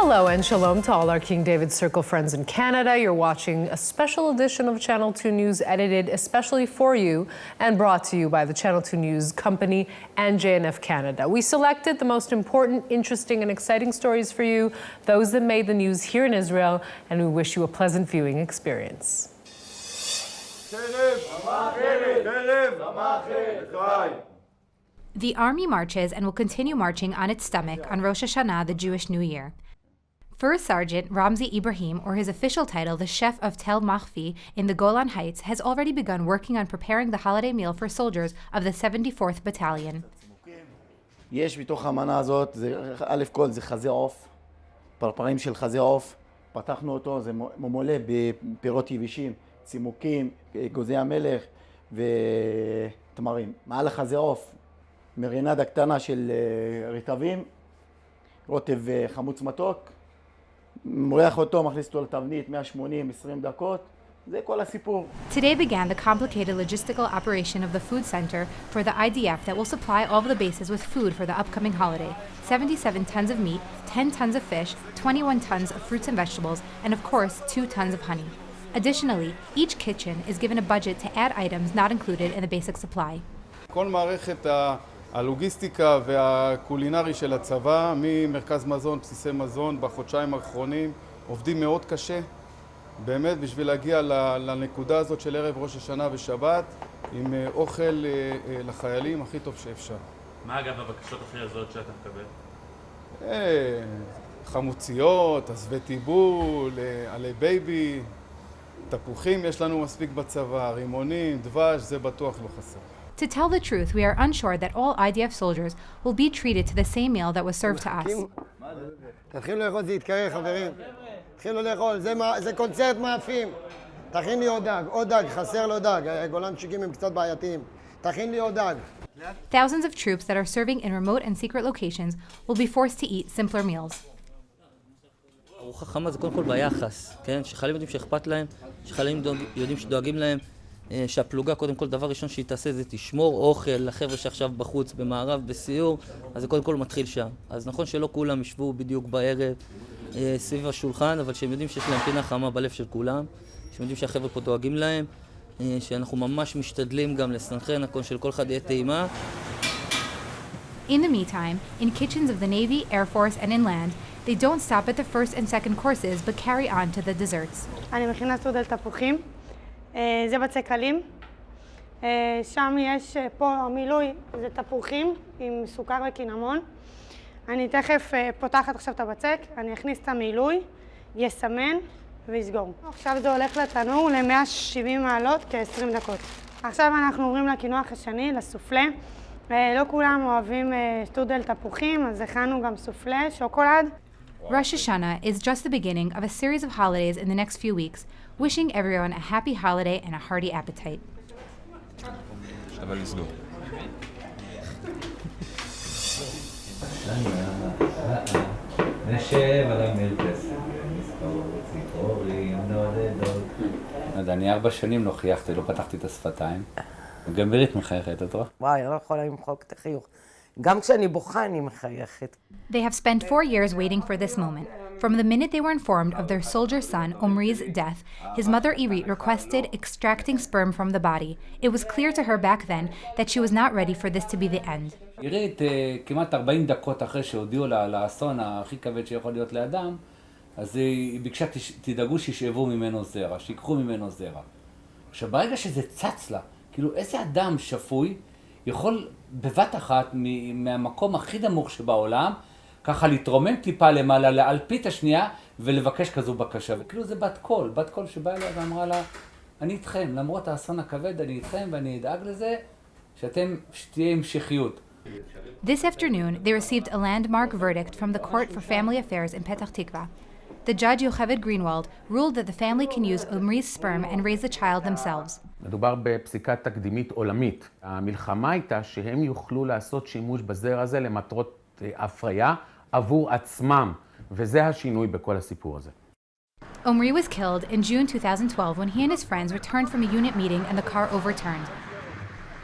Hello and shalom to all our King David Circle friends in Canada. You're watching a special edition of Channel 2 News edited especially for you and brought to you by the Channel 2 News Company and JNF Canada. We selected the most important, interesting, and exciting stories for you, those that made the news here in Israel, and we wish you a pleasant viewing experience. The army marches and will continue marching on its stomach on Rosh Hashanah, the Jewish New Year. First Sergeant Ramzi Ibrahim, or his official title, the chef of Tel Machvi in the Golan Heights, has already begun working on preparing the holiday meal for soldiers of the 74th Battalion. יש בתוך המנה הזאת, א' כל זה חזה עוף, פרפרים של חזה עוף, פתחנו אותו, זה ממולא בפירות יבשים, צימוקים, גוזי המלך ותמרים. מעל החזה עוף, מרינדה קטנה של רטבים, רוטב חמוץ מתוק, מורח אותו, מכניס אותו לתבנית 180-20 דקות, זה כל הסיפור. Today began the complicated logistical operation of the food center for the IDF that will supply all of the bases with food for the upcoming holiday. 77 tons of meat, 10 tons of fish, 21 tons of fruits and vegetables, and of course 2 tons of honey. Additionally, each kitchen is given a budget to add items not included in the basic supply. כל מערכת הלוגיסטיקה והקולינרי של הצבא, ממרכז מזון, בסיסי מזון, בחודשיים האחרונים, עובדים מאוד קשה, באמת בשביל להגיע לנקודה הזאת של ערב ראש השנה ושבת, עם אוכל לחיילים הכי טוב שאפשר. מה אגב הבקשות הכי הזויות שאתה מקבל? חמוציות, עזבי טיבול, עלי בייבי, תפוחים יש לנו מספיק בצבא, רימונים, דבש, זה בטוח לא חסר. To tell the truth, we are unsure that all IDF soldiers will be treated to the same meal that was served to us. תתחילו לאכול, זה יתקרר, חברים. תתחילו לאכול, זה קונצרט מאפים. תכין לי עוד דג, חסר לו דג. גולנצ'יקים הם קצת בעייתיים. תכין לי עוד דג. Thousands of troops that are serving in remote and secret locations will be forced to eat simpler meals. ארוחה חמה זה קודם כל ביחס, כן? שחיילים יודעים שאכפת להם, שחיילים יודעים שדואגים להם, שהפלוגה קודם כל דבר ראשון שהיא תעשה זה תשמור אוכל לחבר'ה שעכשיו בחוץ במערב בסיור, אז זה קודם כל מתחיל שם. אז נכון שלא כולם ישבו בדיוק בערב סביב השולחן, אבל שהם יודעים שיש להם פינה חמה בלב של כולם, שהם יודעים שהחבר'ה פה דואגים להם, שאנחנו ממש משתדלים גם לסנכרן הכל של כל אחד יהיה טעימה. In the meantime, in kitchens of the Navy, Air Force, and inland, they don't stop at the first and second courses, but carry on to the desserts. אני מכינה סטרודל תפוחים. זה בצק קלים. שם יש פה המילוי, זה תפוחים עם סוכר וקינמון. אני תכף פותחת עכשיו את הבצק, אני אכניס את המילוי, יסמן ויסגור. עכשיו זה הולך לתנור ל-170 מעלות כ-20 דקות. עכשיו אנחנו עוברים לקינוח השני, לסופלה. לא כולם אוהבים שטרודל תפוחים, אז הכנו גם סופלה, שוקולד. Rosh Hashanah is just the beginning of a series of holidays in the next few weeks, wishing everyone a happy holiday and a hearty appetite. אני 4 שנים לא חייכתי, לא פתחתי את השפתיים. גם ברית מחייכת, את רואה? וואי, אני לא יכולה למחוק את החיוך. גם כשאני בוכה אני מחייכת. They have spent 4 years waiting for this moment. From the minute they were informed of their soldier son, Omri's death, his mother Irit requested extracting sperm from the body. It was clear to her back then that she was not ready for this to be the end. אירית, כמעט 40 דקות אחרי שהודיעו לה על האסון הכי כבד שיכול להיות לאדם, אז היא ביקשה, תדאגו שישאבו ממנו זרע, שיקחו ממנו זרע. עכשיו, ברגע שזה צץ לה, כאילו איזה אדם שפוי יכול בבת אחת מהמקום הכי נמוך שבעולם, ככה להתרומם טיפה למעלה, להלפית השנייה ולבקש כזו בקשה. וכאילו זה בת קול שבאה אליה ואמרה לה, אני איתכם, למרות האסון הכבד, אני איתכם ואני אדאג לזה שתהיה המשכיות. This afternoon, they received a landmark verdict from the Court for Family Affairs in Petah Tikva. The judge Yocheved Greenwald ruled that the family can use Omri's sperm and raise the child themselves. מדובר בפסיקה תקדימית עולמית. המלחמה הייתה שהם יוכלו לעשות שימוש בזרע הזה למטרות הפריה עבור עצמם, וזה השינוי בכל הסיפור הזה. Omri was killed in June 2012 when he and his friends returned from a unit meeting and the car overturned.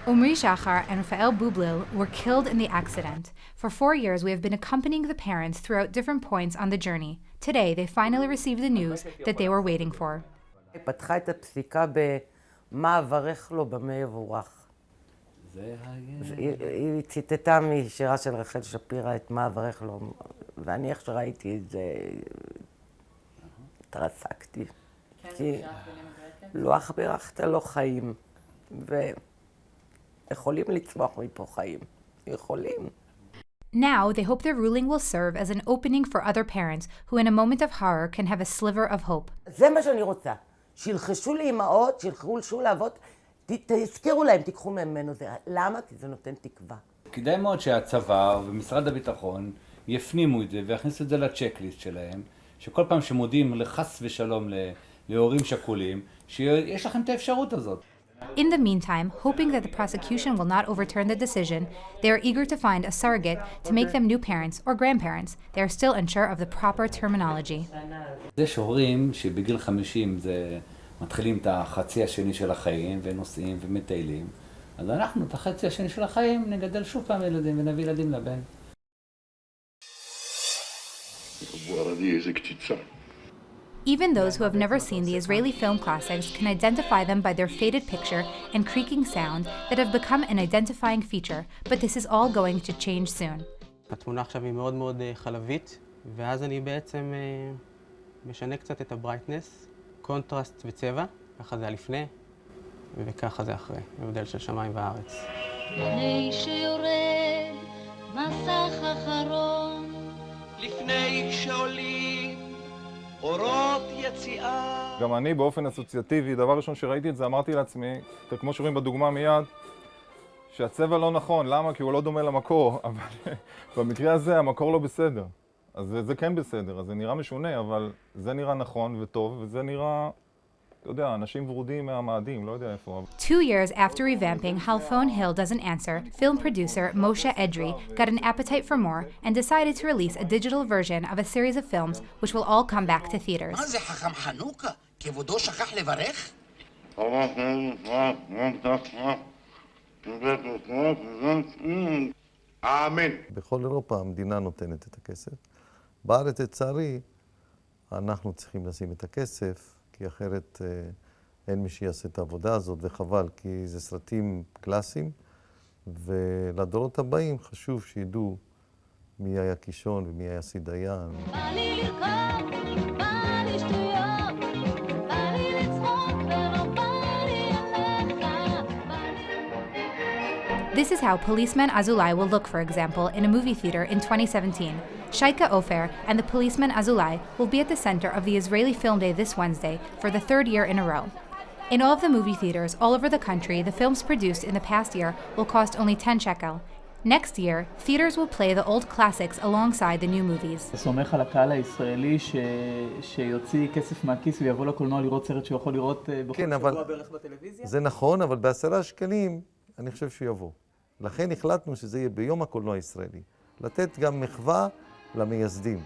Omri Shachar and Rafael Bublil were killed in the accident. For 4 years, we have been accompanying the parents throughout different points on the journey. Today, they finally received the news that they were waiting for. היא פתחה את הפסיקה במה אברך לו במה יבורך. היא ציטטה משירה של רחל שפירא את מה אברך לו, ואני איך שראיתי את זה, התרסקתי. כי לא ברכת לו חיים, ויכולים לצמוח מפה חיים. יכולים. Now, they hope their ruling will serve as an opening for other parents who in a moment of horror can have a sliver of hope. זה מה שאני רוצה. שילחשו לאמהות, שילחשו לאבות, תזכירו להם, תיקחו ממנו זה. למה? כי זה נותן תקווה. כדאי מאוד שהצבא ומשרד הביטחון יפנימו את זה ויכניסו את זה לצ'קליסט שלהם, שכל פעם שמודיעים לחס ושלום להורים שכולים, שיש לכם את האפשרות הזאת. In the meantime, hoping that the prosecution will not overturn the decision, they are eager to find a surrogate to make them new parents or grandparents. They are still unsure of the proper terminology. יש הורים שבגיל 50 זה מתחילים את החצי השני של החיים ונוסעים ומטיילים. אז אנחנו את החצי השני של החיים נגדל שוב פעם ילדים ונביא ילדים לבן. Even those who have never seen the Israeli film classics can identify them by their faded picture and creaking sound that have become an identifying feature, but this is all going to change soon. התמונה עכשיו היא מאוד מאוד חלבית, ואז אני בעצם משנה קצת את הברייטנס, קונטרסט וצבע, ככה זה לפני, וככה זה אחרי, הבדל של שמיים וארץ. לפני שיורד מסך אחרון, לפני שעולים אורות יציאה. גם אני באופן אסוציאטיבי, דבר ראשון שראיתי את זה, אמרתי לעצמי, כמו שרואים בדוגמה מיד, שהצבע לא נכון. למה? כי הוא לא דומה למקור, אבל במקרה הזה המקור לא בסדר. אז זה כן בסדר, אז זה נראה משונה, אבל זה נראה נכון וטוב, וזה נראה, אתה יודע, אנשים ורודים מהמאדים, לא יודע איפה. 2 years after revamping Halfon Hill Doesn't Answer, film producer Moshe Edrei got an appetite for more and decided to release a digital version of a series of films which will all come back to theaters. מה זה חכם חנוכה? כבודו שכח לברך? אמן. בכל אירופה המדינה נותנת את הכסף. בארץ, לצערי, אנחנו צריכים לשים את הכסף, כי אחרת אין מי שיעשה את העבודה הזאת, וחבל, כי זה סרטים קלאסיים, ולדורות הבאים חשוב שידעו מי היה קישון ומי היה סידיין. בא לי לרקוד, בא לי שטויות, בא לי לצחוק ולא בא לי עליך, בא לי... This is how Policeman Azulai will look, for example, in a movie theater in 2017. Shaika Ofer and the Policeman Azulai will be at the center of the Israeli Film Day this Wednesday for the 3rd year in a row. In all of the movie theaters all over the country, the films produced in the past year will cost only 10 shekel. Next year, theaters will play the old classics alongside the new movies. סומך על הקהל הישראלי שיוציא כסף מהכיס ויבוא לקולנוע לראות סרט שהוא יכול לראות בכל שבוע בערך בטלוויזיה? זה נכון, אבל ב10 שקלים אני חושב שיבוא. לכן החלטנו שזה יהיה ביום הקולנוע הישראלי. לתת גם מחווה למייסדים.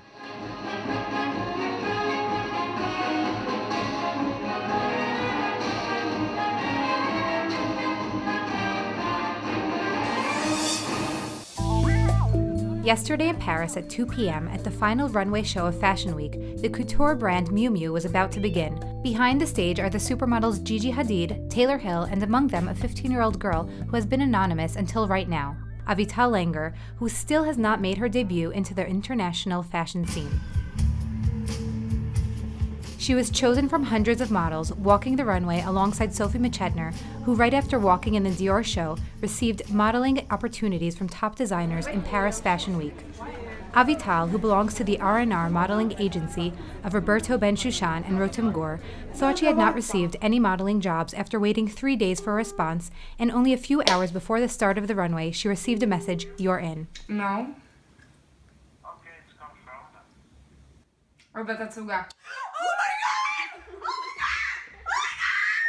Yesterday in Paris at 2 p.m. at the final runway show of Fashion Week, the couture brand Miu Miu was about to begin. Behind the stage are the supermodels Gigi Hadid, Taylor Hill, and among them a 15-year-old girl who has been anonymous until right now, Avital Langer, who still has not made her debut into the international fashion scene. She was chosen from hundreds of models walking the runway alongside Sophie Mchetner, who right after walking in the Dior show received modeling opportunities from top designers in Paris Fashion Week. Avital, who belongs to the R&R modeling agency of Roberto Ben-Shushan and Rotem Gur, thought she had not received any modeling jobs after waiting 3 days for a response, and only a few hours before the start of the runway, she received a message, "You're in." No. Okay, it's confirmed. Roberta Tsuga. Oh my god! Oh my god! Oh my god!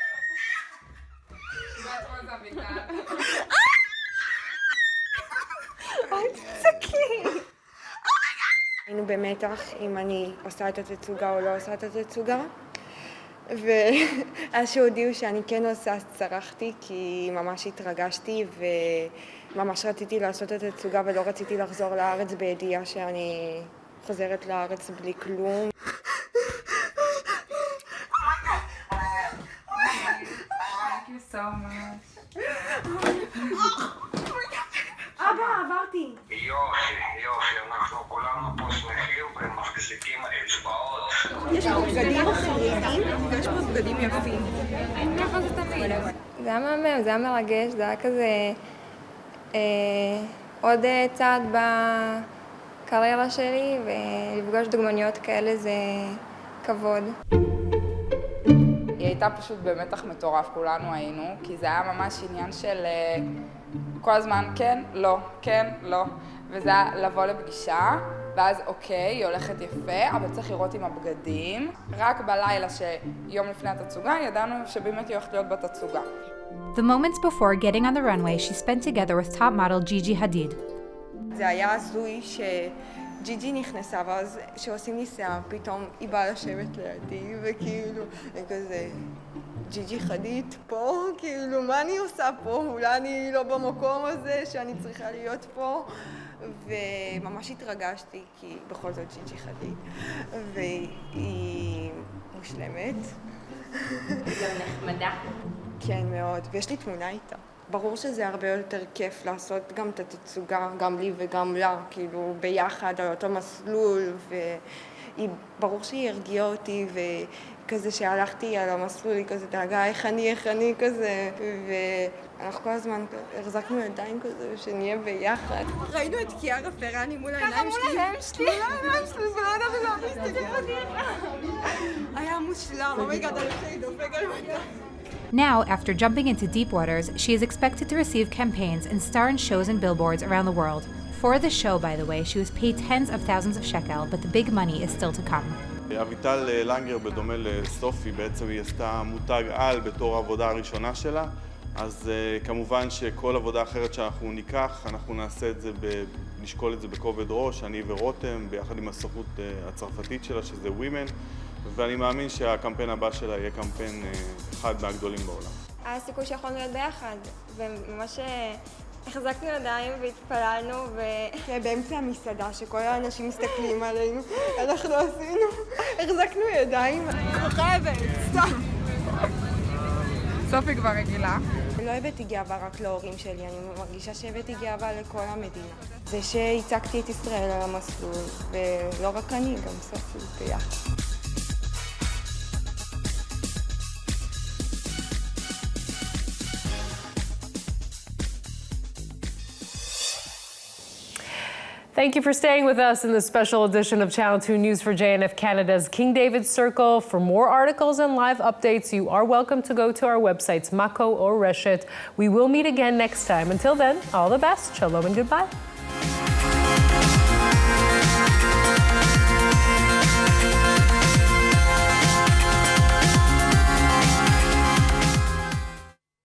That was Avital. Oh, it's okay. היינו במתח אם אני עושה את התצוגה או לא עושה את התצוגה, ואז שהודיעו שאני כן עושה, צרחתי כי ממש התרגשתי וממש רציתי לעשות את התצוגה ולא רציתי לחזור לארץ בידיעה שאני חוזרת לארץ בלי כלום. Thank you so much. אבא, עברתי. יופי, אנחנו כולנו פה שמחים ומחזיקים אצבעות. יש פה בגדים אחרים, יש פה בגדים יפים. איפה זה תמיד? זה היה מהמם, זה היה מרגש, זה היה כזה עוד צעד בקריירה שלי, ולפגוש דוגמניות כאלה זה כבוד. היא הייתה פשוט במתח מטורף, כולנו היינו, כי זה היה ממש עניין של כל הזמן כן, לא, כן, לא. וזה היה לבוא לפגישה, ואז אוקיי, היא הולכת יפה, אבל צריך לראות עם הבגדים. רק בלילה שיום לפני התצוגה, ידענו שבאמת היא הולכת להיות בתצוגה. The moments before getting on the runway she spent together with top model Gigi Hadid. זה היה הזוי שג'יג'י נכנסה, ואז שעושים לי שיער, פתאום היא באה לשבת לידי, וכאילו, כזה, ג'יג'י חדיד פה, כאילו, מה אני עושה פה? אולי אני לא במקום הזה שאני צריכה להיות פה? וממש התרגשתי, כי בכל זאת ג'יג'י חדיד, והיא מושלמת. היא גם נחמדה. כן, מאוד, ויש לי תמונה איתה. ברור שזה הרבה יותר כיף לעשות גם את התצוגה, גם לי וגם לה, כאילו ביחד על אותו מסלול, וברור שהיא הרגיעה אותי, וכזה שהלכתי על המסלול, היא כזה דאגה איך אני כזה, ואנחנו כל הזמן החזקנו ידיים כזה, שנהיה ביחד. ראינו את קיארה פרני מול העיניים שלי. מול העיניים שלי, ולא ידענו להכניס. היה מושלם, אומייגאד, אני חושבת דופק על מטה. Now, after jumping into deep waters, she is expected to receive campaigns and star in shows and billboards around the world. For the show, by the way, she was paid tens of thousands of shekel, but the big money is still to come. אביטל לנגר, בדומה לסופי, בעצם היא עשתה מותג על בתור העבודה הראשונה שלה, אז כמובן שכל עבודה אחרת שאנחנו ניקח, אנחנו נעשה את זה, נשקול את זה בכובד ראש, אני ורותם, ביחד עם הסוכנות הצרפתית שלה, שזה Women, ואני מאמין שהקמפיין הבא שלה יהיה קמפיין אחד מהגדולים בעולם. היה סיכוי שיכולנו להיות ביחד, וממש החזקנו ידיים והתפללנו באמצע המסעדה שכל האנשים מסתכלים עלינו, אנחנו עשינו, החזקנו ידיים. אני חייבת, סתם. סופי כבר רגילה. לא הבאתי גאווה רק להורים שלי, אני מרגישה שהבאתי גאווה לכל המדינה. זה שהצגתי את ישראל על המסלול, ולא רק אני, גם סופי ביחד. Thank you for staying with us in this special edition of Channel 2 News for JNF Canada's King David Circle. For more articles and live updates, you are welcome to go to our websites, Mako or Reshet. We will meet again next time. Until then, all the best. Shalom and goodbye.